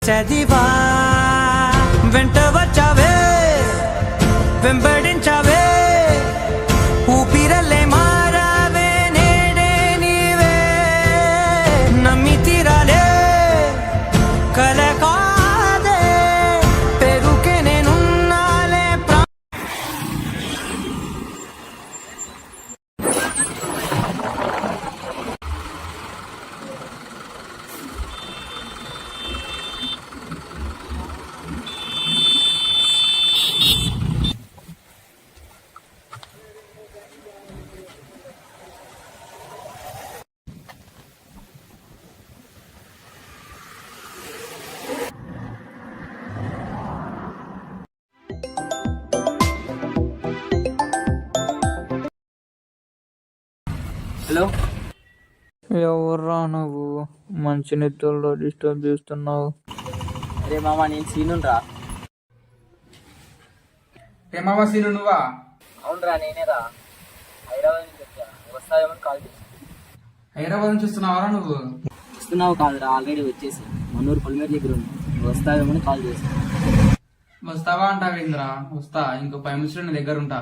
చదివా వెంట వచ్చావే వెంబడించావే ఊపిరల్లే మారావే నేడే నీవే నమ్మి తీరాలే కల కాదే పెరుకే నేనున్నాలే హలో, ఎవర్రా నువ్వు? మంచి నిద్రలో డిస్టర్బ్ చేస్తున్నావు. అరే మామ, నేను సీనురా. ఏ మామ సీను నువ్వా? అవునరా, నేనేరా. హైదరాబాద్ నుంచి వచ్చా. వస్తావేమని కాల్ చేసి. హైదరాబాద్ నుంచి వస్తున్నావారా నువ్వు? వస్తున్నావు కాదురా, ఆల్రెడీ వచ్చేసి మన్నూరు పొలిమేర దగ్గర ఉంది. నువ్వు వస్తావేమని కాల్ చేసి. వస్తావా అంటావేంద్రా? వస్తా, ఇంకో 5 నిమిషాలు నీ దగ్గర ఉంటా.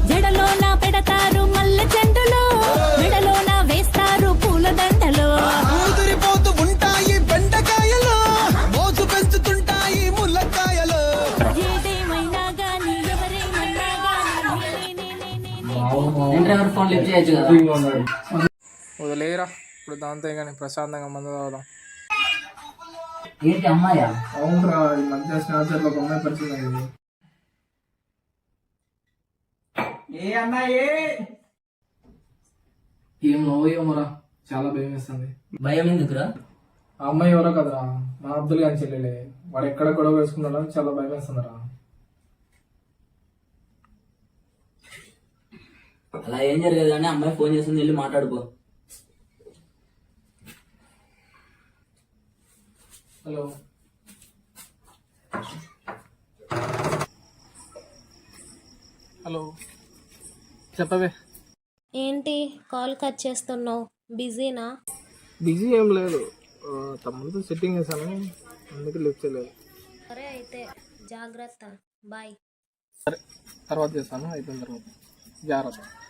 జడలో నా పెడతారు మల్లె చెండులో, మెడలో నా వేస్తారు పూల దండలో. ఊదిరిపోతూ ఉంటాయి బెండకాయలు, మోజు పెంచుతుంటాయి ముల్లకాయలు. ఏదేమైనా గాని ఎవరేమన్నా డ్రైవర్ ఫోన్ లిఫ్ట్ చేయొచ్చు కదా. వదిలేరా, ఇప్పుడు దాంతో కానీ ప్రశాంతంగా మందు తాగుదాం. ఏంటి అమ్మాయా? అవునరా, ఈ మధ్య స్నాప్చాట్లో ఒక అమ్మాయి పరిచయం అయింది. ఏ అమ్మాయి? ఏం నవ్వేమోరా, చాలా భయం వేస్తుంది. భయం ఎందుకురా? ఆ అమ్మాయి ఎవరో కదరా, మా అబ్దుల్ గాని చెల్లెలే. వాడు ఎక్కడ గొడవ వేసుకున్నాడో చాలా భయం వేస్తుందిరా. అలా ఏం జరగదు కానీ అమ్మాయి ఫోన్ చేస్తుంది, వెళ్ళి మాట్లాడుకో. హలో, హలో, చెప్పవే. ఏంటి కాల్ కట్ చేస్తున్నావు? బిజీనా? బిజీ ఏం లేదు, తమ్ముడితో సెట్టింగ్ చేశాను, అందుకే లిఫ్ట్ చేయలేదు. సరే అయితే జాగ్రత్త, బాయ్. సరే, తర్వాత చేస్తాను, అయిపోయిన తర్వాత జాగ్రత్త.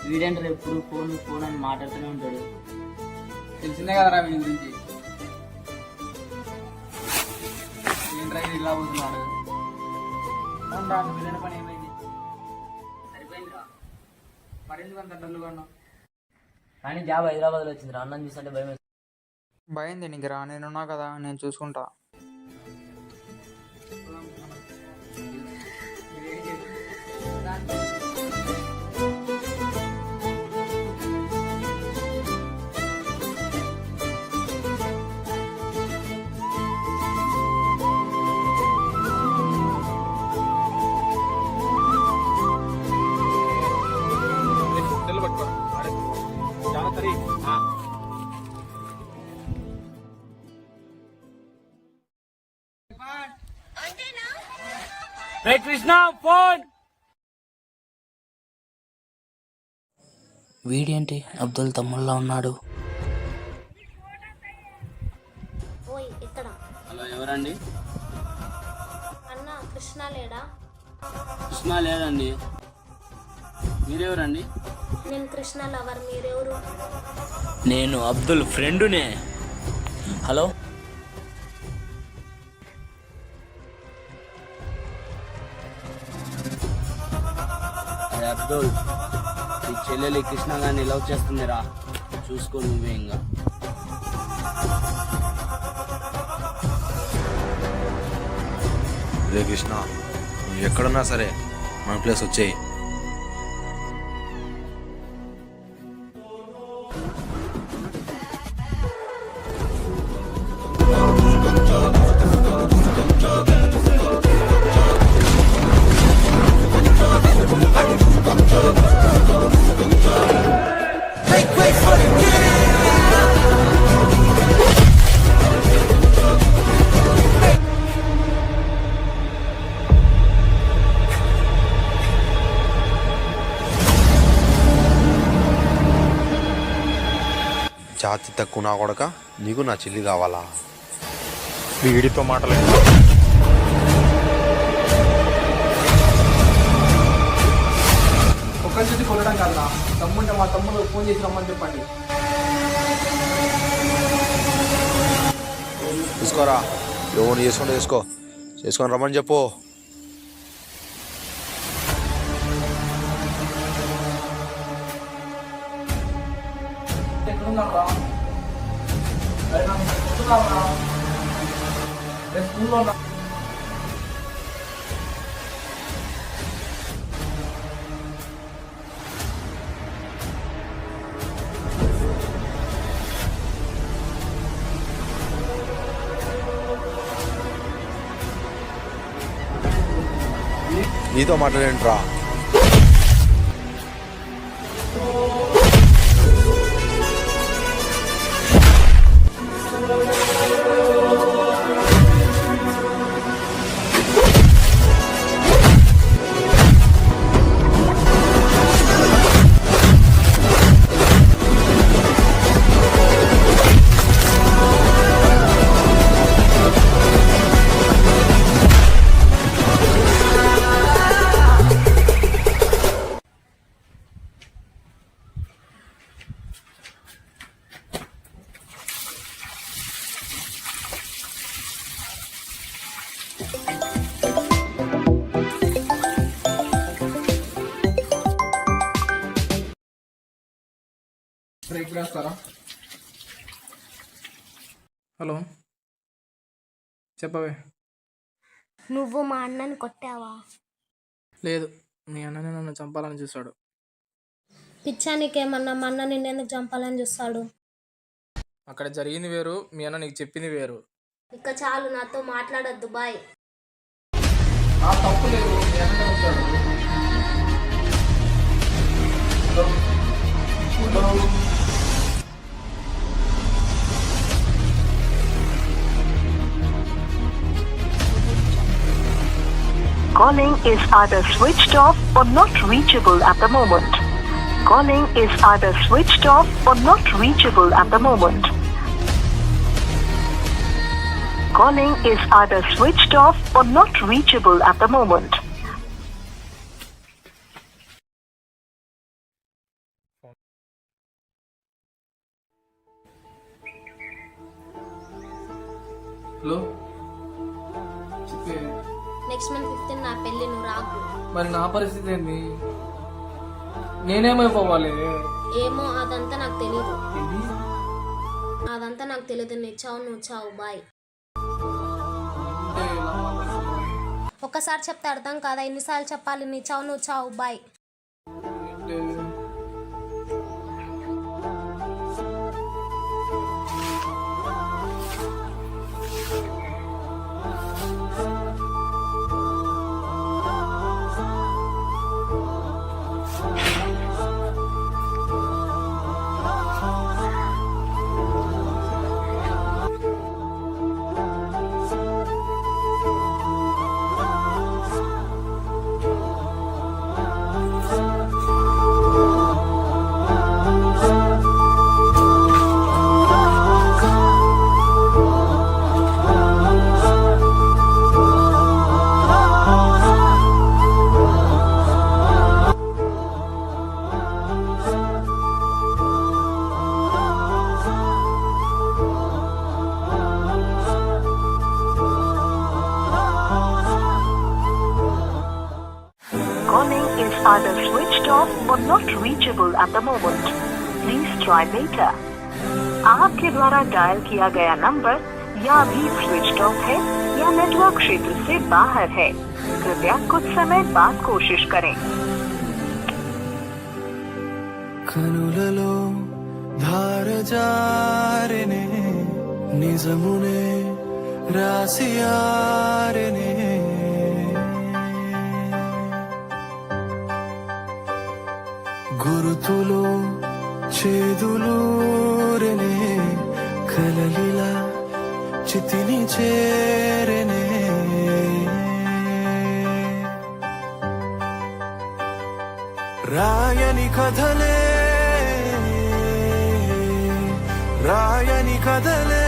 వీడంటారు ఎప్పుడు ఫోన్ ఫోన్ అని మాట్లాడుతూనే ఉంటాడు. తెలిసిందే కదరా వీడి గురించి. ఏంట్రా ఇది ఇలా పోతున్నాడు? అవునరా, నువ్వు వెళ్ళిన పని ఏమైంది? సరిపోయిందిరా. మరెందుకు అంత డల్లుగా ఉన్నావు? కానీ జాబ్ హైదరాబాద్లో వచ్చిందిరా. అన్నం చూస్తుంటే భయం వేస్తుంది. భయం దేనికిరా, నేనున్నా కదా, నేను చూసుకుంటా. కృష్ణ ఫోన్. వీడేంటి అబ్దుల్ తమ్ముళ్ళ ఉన్నాడు? ఓయ్ ఇక్కడ హలో, ఎవరండి? అన్న కృష్ణ లేడా? కృష్ణ లేదండి. మీరెవరండి? నేను కృష్ణ లవర్, మీరెవరు? నేను అబ్దుల్ ఫ్రెండునే. హలో, అరే అబ్దుల్, ఈ చెల్లెలు కృష్ణ గారిని లవ్ చేస్తుందిరా, చూసుకో నువ్వే. ఇంకా రే కృష్ణ, నువ్వు ఎక్కడున్నా సరే మన ప్లేస్ వచ్చేయి. జాతి తక్కువ నా కొడక, నీకు నా చెల్లి కావాలా? వీడితో మాటలేదు. ఒక్కరి చేతి కొనడం కాదురా, తమ్ముంటే మా తమ్ముడు ఫోన్ చేసి రమ్మని చెప్పండి. తీసుకోరా, ఎవరిని చేసుకుంటే చేసుకొని రమ్మని చెప్పు. ఎక్కడున్నారా? అరే నాకు చెప్తున్నావురా, నేను స్కూల్లో ఉన్నా. నీతో మాట్లాడేంట్రా? బ్రేక్ వేస్తారా? హలో, చెప్పవే. నువ్వు మా అన్నని కొట్టావా? లేదు, మీ అన్ననే నన్ను చంపాలని చూశాడు. పిచ్చానికేమన్నా మా అన్న నిన్నెందుకు చంపాలని చూస్తాడు? అక్కడ జరిగింది వేరు, మీ అన్న నీకు చెప్పింది వేరు. ఇక చాలు, నాతో మాట్లాడొద్దు, బాయ్. నా తప్పు లేదు, మీ అన్ననే వచ్చాడు. Calling is either switched off or not reachable at the moment. Calling is either switched off or not reachable at the moment. Calling is either switched off or not reachable at the moment. Hello చెప్పే. Next month 15 నా పెళ్లి, నువ్వు రాకు. మరి నా పరిస్థితి ఏంది? నేనేమైపోవాలి? ఏమో అదంతా నాకు తెలీదు. అదంతా నాకు తెలియదు. నీ చావు నువ్వు చావు. బాయ్. ఒక్కసారి చెప్తే అర్థం కాదా? ఎన్నిసార్లు చెప్పాలి? నీ చావు నువ్వు చావు. Bye. Calling is either switched off or not reachable at the moment. Please try later. आपके द्वारा डायल किया गया नंबर या अभी स्विच्ड ऑफ है या नेटवर्क क्षेत्र से बाहर है. कृपया कुछ समय बाद कोशिश करें. కనులలో ధారజారెనే నిజమునే రాసియారెనే గురుతులో చేదులూరెనే కలలిలా చితిని చేరెనే రాయని కథలే రాయని కథలే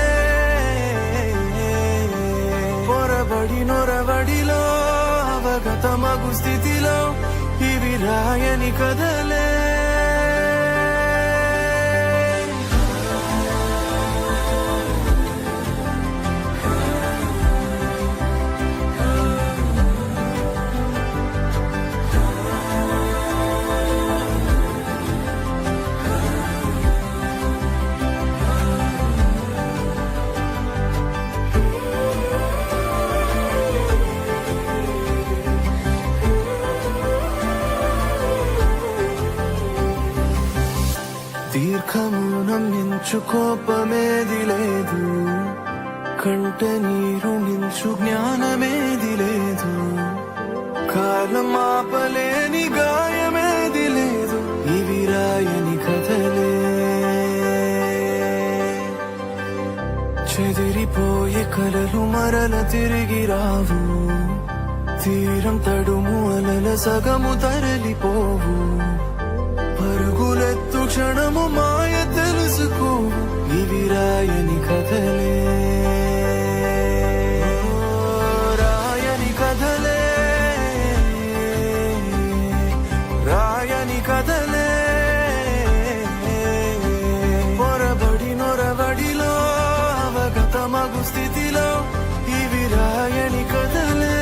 పొరబడి నొరబడిలో అవగతమగు స్థితిలో ఇవి రాయని కథలే దీర్ఘమౌనం మించు కోపమేది లేదు, కంట నీరు మించు జ్ఞానమేది లేదు, కాలం ఆపలేని గాయమేది లేదు. ఇవి రాయని కథలే చెదిరిపోయే కలలు మరల తిరిగి రావు, తీరం తడుము అలల సగము తరలిపోవు, పరుగులెత్తు క్షణము మాయ తెలుసుకో. ఇవి రాయని కథలే రాయని కథలే రాయని కథలే పొరబడి నొరబడిలో అవగతమగు స్థితిలో ఇవి రాయని కథలే.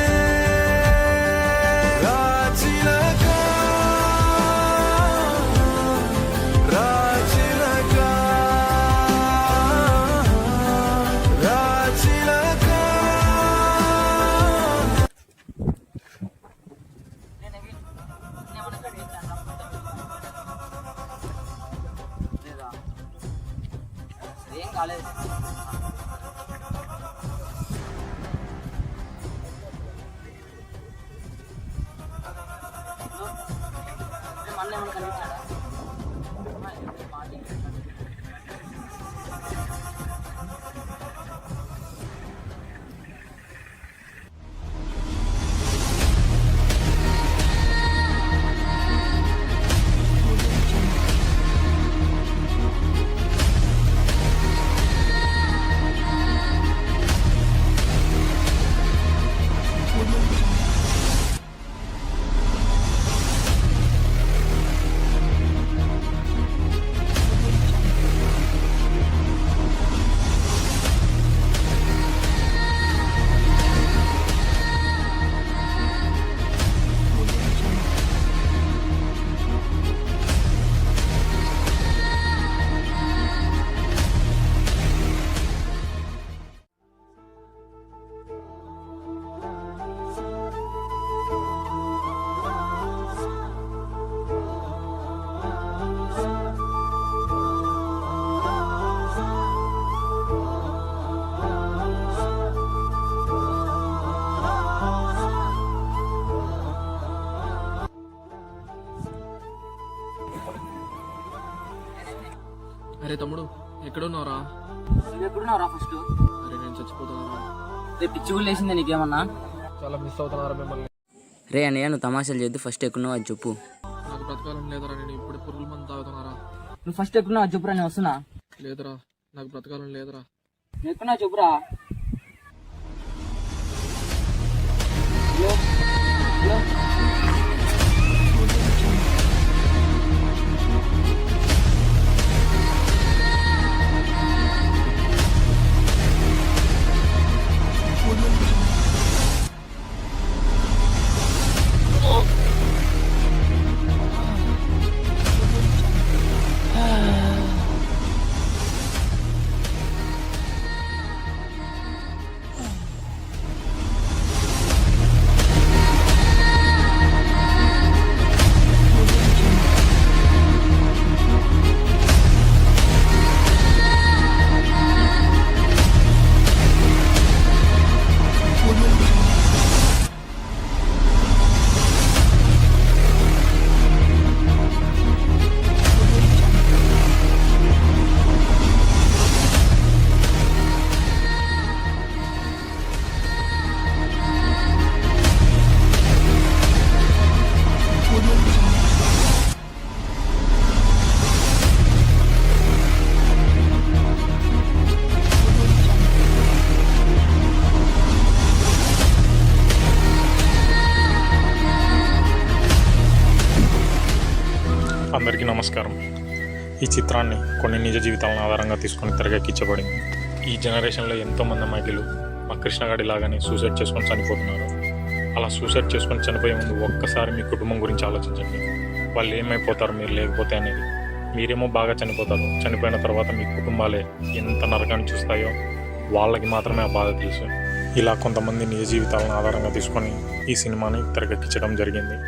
ఏం కాలేదు. మళ్ళీ ఏమైనా కనిపించాడా? అరే తమ్ముడు ఎక్కడున్నావురా? నువ్వు ఎక్కడున్నావురా ఫస్ట్? అరే నేను చచ్చిపోతున్నారా. రేపు పిచ్చి కూడా లేచిందా నీకేమన్నా? చాలా మిస్ అవుతున్నారా మిమ్మల్ని. రే అన్నయ్య నువ్వు తమాషాలు చేద్దు, ఫస్ట్ ఎక్కున్నావు అది చెప్పు. నాకు బ్రతకాలం లేదరా, నేను ఇప్పుడు పురుగుల మందు తాగుతున్నారా. నువ్వు ఫస్ట్ ఎక్కున్నావు అది చెప్పురా, నేను వస్తున్నా. లేదురా, నాకు బ్రతకాలం లేదురా. నువ్వు ఎక్కున్నా చెప్పురా. అందరికీ నమస్కారం. ఈ చిత్రాన్ని కొన్ని నిజ జీవితాలను ఆధారంగా తీసుకొని తెరకెక్కించబడింది. ఈ జనరేషన్లో ఎంతోమంది అమ్మాయిలు మా కృష్ణగాడి లాగానే సూసైడ్ చేసుకొని చనిపోతున్నారు. అలా సూసైడ్ చేసుకొని చనిపోయే ముందు ఒక్కసారి మీ కుటుంబం గురించి ఆలోచించండి. వాళ్ళు ఏమైపోతారు మీరు లేకపోతే అనేది. మీరేమో బాగా చనిపోతారు, చనిపోయిన తర్వాత మీ కుటుంబాలే ఎంత నరకాన్ని చూస్తాయో వాళ్ళకి మాత్రమే ఆ బాధ తెలుసు. ఇలా కొంతమంది నిజ జీవితాలను ఆధారంగా తీసుకొని ఈ సినిమాని తెరకెక్కించడం జరిగింది.